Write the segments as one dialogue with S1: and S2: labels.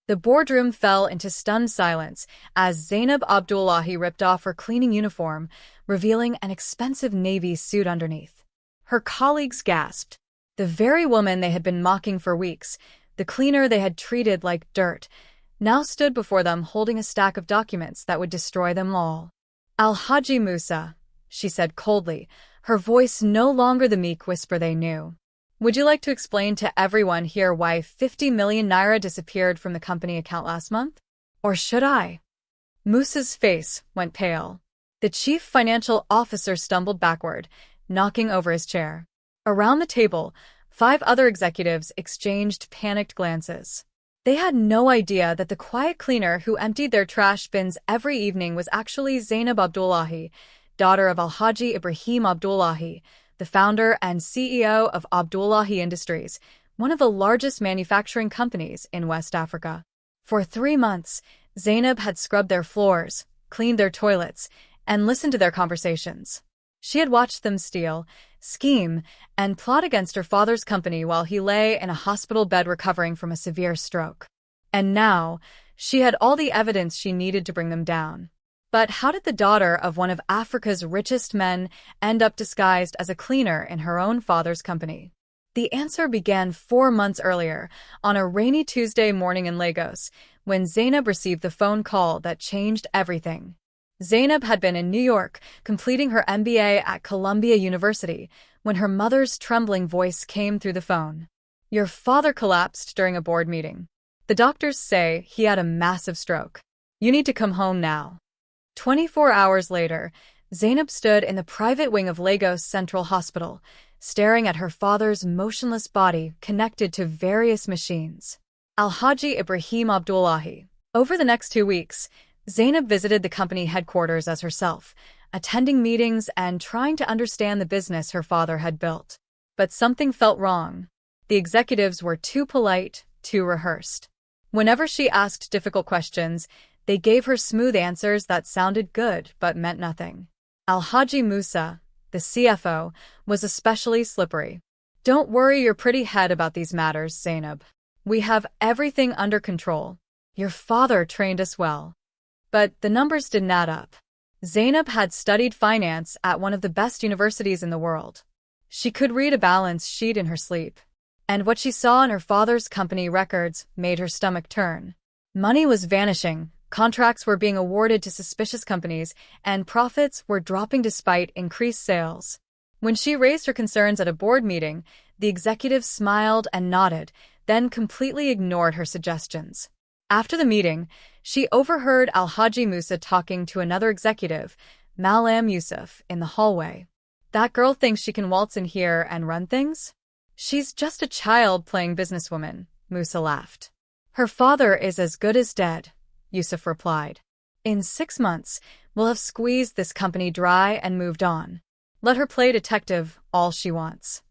S1: The boardroom fell into stunned silence as Zainab Abdullahi ripped off her cleaning uniform, revealing an expensive navy suit underneath. Her colleagues gasped. The very woman they had been mocking for weeks, the cleaner they had treated like dirt, now stood before them holding a stack of documents that would destroy them all. "Al-Haji Musa," she said coldly, her voice no longer the meek whisper they knew. "Would you like to explain to everyone here why 50 million naira disappeared from the company account last month? Or should I?" Musa's face went pale. The chief financial officer stumbled backward, knocking over his chair. Around the table, 5 other executives exchanged panicked glances. They had no idea that the quiet cleaner who emptied their trash bins every evening was actually Zainab Abdullahi, daughter of Al-Haji Ibrahim Abdullahi, the founder and CEO of Abdullahi Industries, one of the largest manufacturing companies in West Africa. For 3 months, Zainab had scrubbed their floors, cleaned their toilets, and listened to their conversations. She had watched them steal, scheme, and plot against her father's company while he lay in a hospital bed recovering from a severe stroke. And now, she had all the evidence she needed to bring them down. But how did the daughter of one of Africa's richest men end up disguised as a cleaner in her own father's company? The answer began 4 months earlier, on a rainy Tuesday morning in Lagos, when Zainab received the phone call that changed everything. Zainab had been in New York, completing her MBA at Columbia University, when her mother's trembling voice came through the phone. "Your father collapsed during a board meeting. The doctors say he had a massive stroke. You need to come home now." 24 hours later, Zainab stood in the private wing of Lagos Central Hospital, staring at her father's motionless body connected to various machines. Al-Haji Ibrahim Abdullahi. Over the next 2 weeks, Zainab visited the company headquarters as herself, attending meetings and trying to understand the business her father had built. But something felt wrong. The executives were too polite, too rehearsed. Whenever she asked difficult questions, they gave her smooth answers that sounded good but meant nothing. Al-Haji Musa, the CFO, was especially slippery. "Don't worry your pretty head about these matters, Zainab. We have everything under control. Your father trained us well." But the numbers didn't add up. Zainab had studied finance at one of the best universities in the world. She could read a balance sheet in her sleep. And what she saw in her father's company records made her stomach turn. Money was vanishing, contracts were being awarded to suspicious companies, and profits were dropping despite increased sales. When she raised her concerns at a board meeting, the executive smiled and nodded, then completely ignored her suggestions. After the meeting, she overheard Al-Haji Musa talking to another executive, Malam Yusuf, in the hallway. "That girl thinks she can waltz in here and run things? She's just a child playing businesswoman," Musa laughed. "Her father is as good as dead," Yusuf replied. "In 6 months, we'll have squeezed this company dry and moved on. Let her play detective all she wants."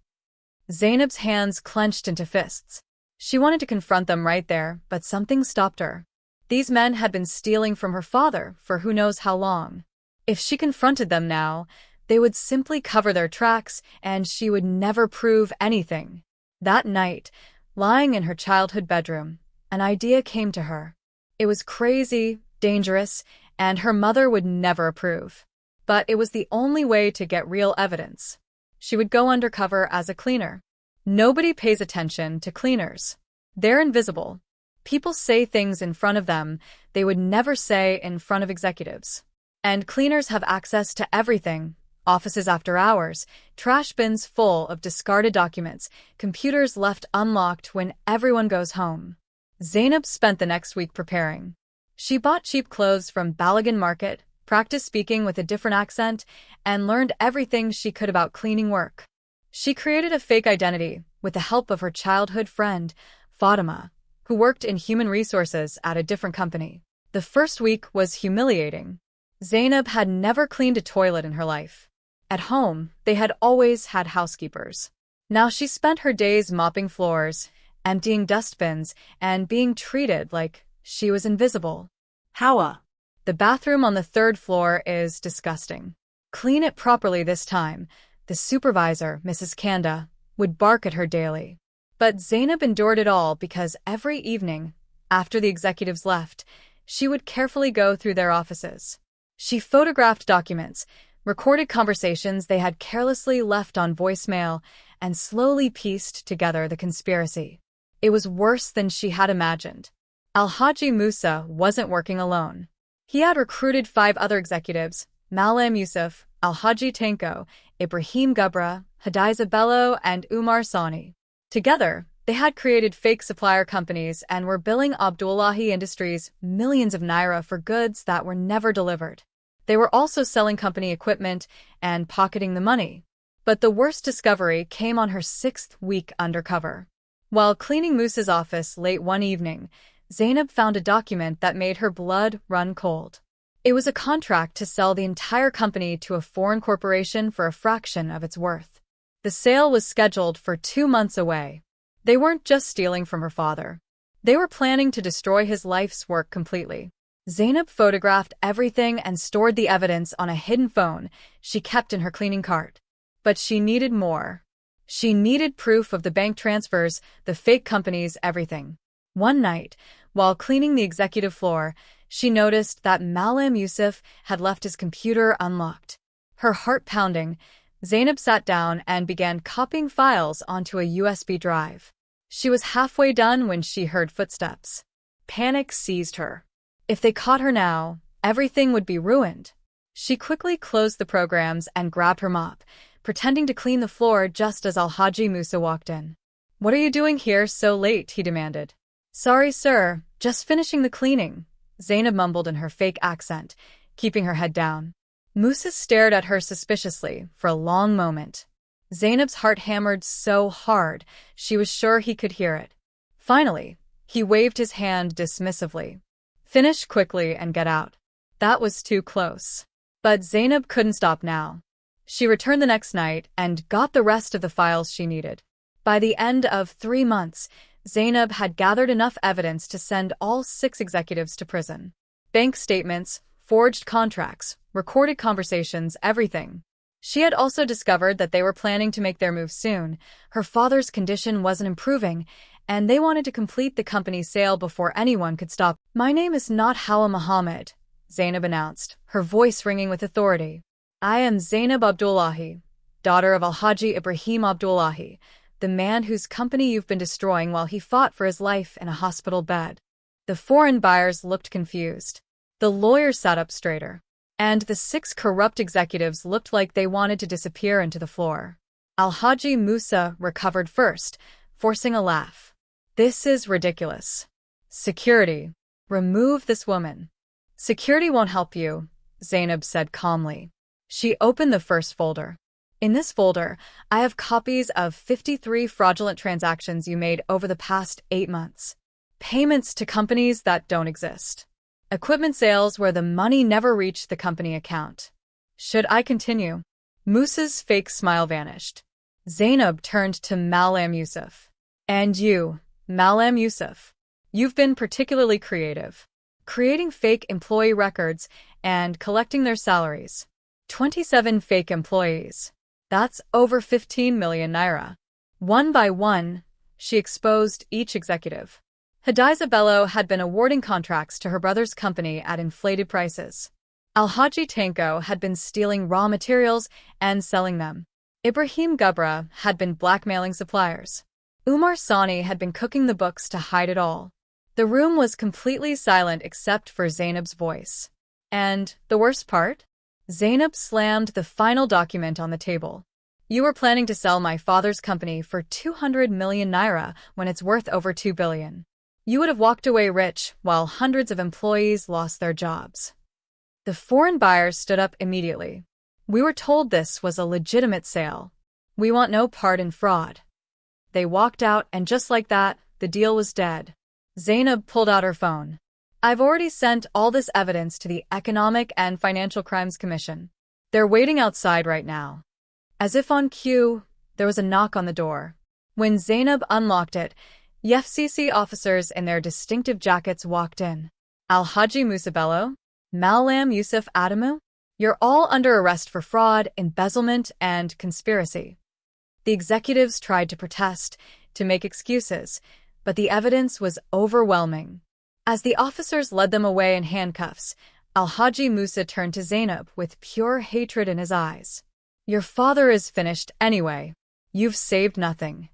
S1: Zainab's hands clenched into fists. She wanted to confront them right there, but something stopped her. These men had been stealing from her father for who knows how long. If she confronted them now, they would simply cover their tracks, and she would never prove anything. That night, lying in her childhood bedroom, an idea came to her. It was crazy, dangerous, and her mother would never approve. But it was the only way to get real evidence. She would go undercover as a cleaner. Nobody pays attention to cleaners. They're invisible. People say things in front of them they would never say in front of executives. And cleaners have access to everything: offices after hours, trash bins full of discarded documents, computers left unlocked when everyone goes home. Zainab spent the next week preparing. She bought cheap clothes from Balagan Market, practiced speaking with a different accent, and learned everything she could about cleaning work. She created a fake identity with the help of her childhood friend, Fatima, who worked in human resources at a different company. The first week was humiliating. Zainab had never cleaned a toilet in her life. At home, they had always had housekeepers. Now she spent her days mopping floors, emptying dustbins, and being treated like she was invisible. "Hawa, the bathroom on the 3rd floor is disgusting. Clean it properly this time," the supervisor, Mrs. Kanda, would bark at her daily. But Zainab endured it all because every evening, After the executives left, she would carefully go through their offices. She photographed documents, recorded conversations they had carelessly left on voicemail, and slowly pieced together the conspiracy. It was worse than she had imagined. Alhaji Musa wasn't working alone. He had recruited 5 other executives: Malam Yusuf, Alhaji Tanko, Ibrahim Gubra, Hadiza Bello, and Umar Sani. Together, they had created fake supplier companies and were billing Abdullahi Industries millions of naira for goods that were never delivered. They were also selling company equipment and pocketing the money. But the worst discovery came on her 6th week undercover. While cleaning Musa's office late one evening, Zainab found a document that made her blood run cold. It was a contract to sell the entire company to a foreign corporation for a fraction of its worth. The sale was scheduled for 2 months away. They weren't just stealing from her father. They were planning to destroy his life's work completely. Zainab photographed everything and stored the evidence on a hidden phone she kept in her cleaning cart. But she needed more. She needed proof of the bank transfers, the fake companies, everything. One night, while cleaning the executive floor, she noticed that Malam Yusuf had left his computer unlocked. Her heart pounding, Zainab sat down and began copying files onto a USB drive. She was halfway done when she heard footsteps. Panic seized her. If they caught her now, everything would be ruined. She quickly closed the programs and grabbed her mop, pretending to clean the floor just as Alhaji Musa walked in. "What are you doing here so late?" he demanded. "Sorry, sir, just finishing the cleaning," Zainab mumbled in her fake accent, keeping her head down. Musa stared at her suspiciously for a long moment. Zainab's heart hammered so hard, she was sure he could hear it. Finally, he waved his hand dismissively. "Finish quickly and get out." That was too close. But Zainab couldn't stop now. She returned the next night and got the rest of the files she needed. By the end of 3 months, Zainab had gathered enough evidence to send all 6 executives to prison. Bank statements, forged contracts, recorded conversations, everything. She had also discovered that they were planning to make their move soon. Her father's condition wasn't improving, and they wanted to complete the company's sale before anyone could stop. "My name is not Hawa Muhammad," Zainab announced, her voice ringing with authority. "I am Zainab Abdullahi, daughter of Alhaji Ibrahim Abdullahi, the man whose company you've been destroying while he fought for his life in a hospital bed." The foreign buyers looked confused. The lawyer sat up straighter. And the 6 corrupt executives looked like they wanted to disappear into the floor. Alhaji Musa recovered first, forcing a laugh. "This is ridiculous. Security, remove this woman." "Security won't help you," Zainab said calmly. She opened the first folder. "In this folder, I have copies of 53 fraudulent transactions you made over the past 8 months. Payments to companies that don't exist. Equipment sales where the money never reached the company account. Should I continue?" Musa's fake smile vanished. Zainab turned to Malam Yusuf. "And you, Malam Yusuf, you've been particularly creative, creating fake employee records and collecting their salaries. 27 fake employees. That's over 15 million naira." One by one, she exposed each executive. Hadiza Bello had been awarding contracts to her brother's company at inflated prices. Alhaji Tanko had been stealing raw materials and selling them. Ibrahim Gubra had been blackmailing suppliers. Umar Sani had been cooking the books to hide it all. The room was completely silent except for Zainab's voice. And the worst part? Zainab slammed the final document on the table. "You were planning to sell my father's company for 200 million naira when it's worth over 2 billion. You would have walked away rich while hundreds of employees lost their jobs." The foreign buyers stood up immediately. "We were told this was a legitimate sale. We want no part in fraud." They walked out, and just like that, the deal was dead. Zainab pulled out her phone. "I've already sent all this evidence to the Economic and Financial Crimes Commission. They're waiting outside right now." As if on cue, there was a knock on the door. When Zainab unlocked it, FCC officers in their distinctive jackets walked in. "Alhaji Musa Bello? Malam Yusuf Adamu? You're all under arrest for fraud, embezzlement, and conspiracy." The executives tried to protest, to make excuses, but the evidence was overwhelming. As the officers led them away in handcuffs, Al-Haji Musa turned to Zainab with pure hatred in his eyes. "Your father is finished anyway. You've saved nothing."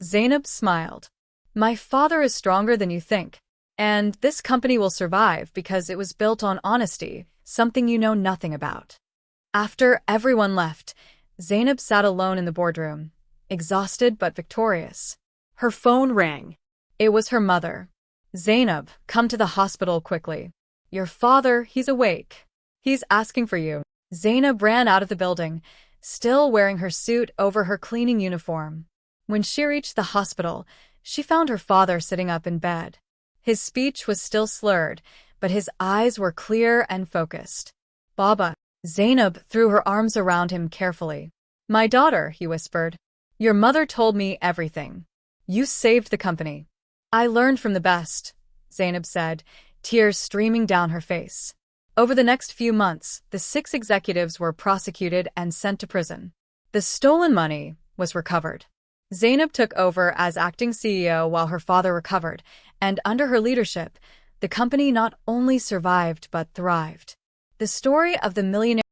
S1: Zainab smiled. "My father is stronger than you think, and this company will survive because it was built on honesty, something you know nothing about." After everyone left, Zainab sat alone in the boardroom, exhausted but victorious. Her phone rang. It was her mother. "Zainab, come to the hospital quickly. Your father, he's awake. He's asking for you." Zainab ran out of the building, still wearing her suit over her cleaning uniform. When she reached the hospital, she found her father sitting up in bed. His speech was still slurred, but his eyes were clear and focused. "Baba." Zainab threw her arms around him carefully. "My daughter," he whispered. "Your mother told me everything. You saved the company." "I learned from the best," Zainab said, tears streaming down her face. Over the next few months, the 6 executives were prosecuted and sent to prison. The stolen money was recovered. Zainab took over as acting CEO while her father recovered, and under her leadership, the company not only survived but thrived. The story of the Millionaire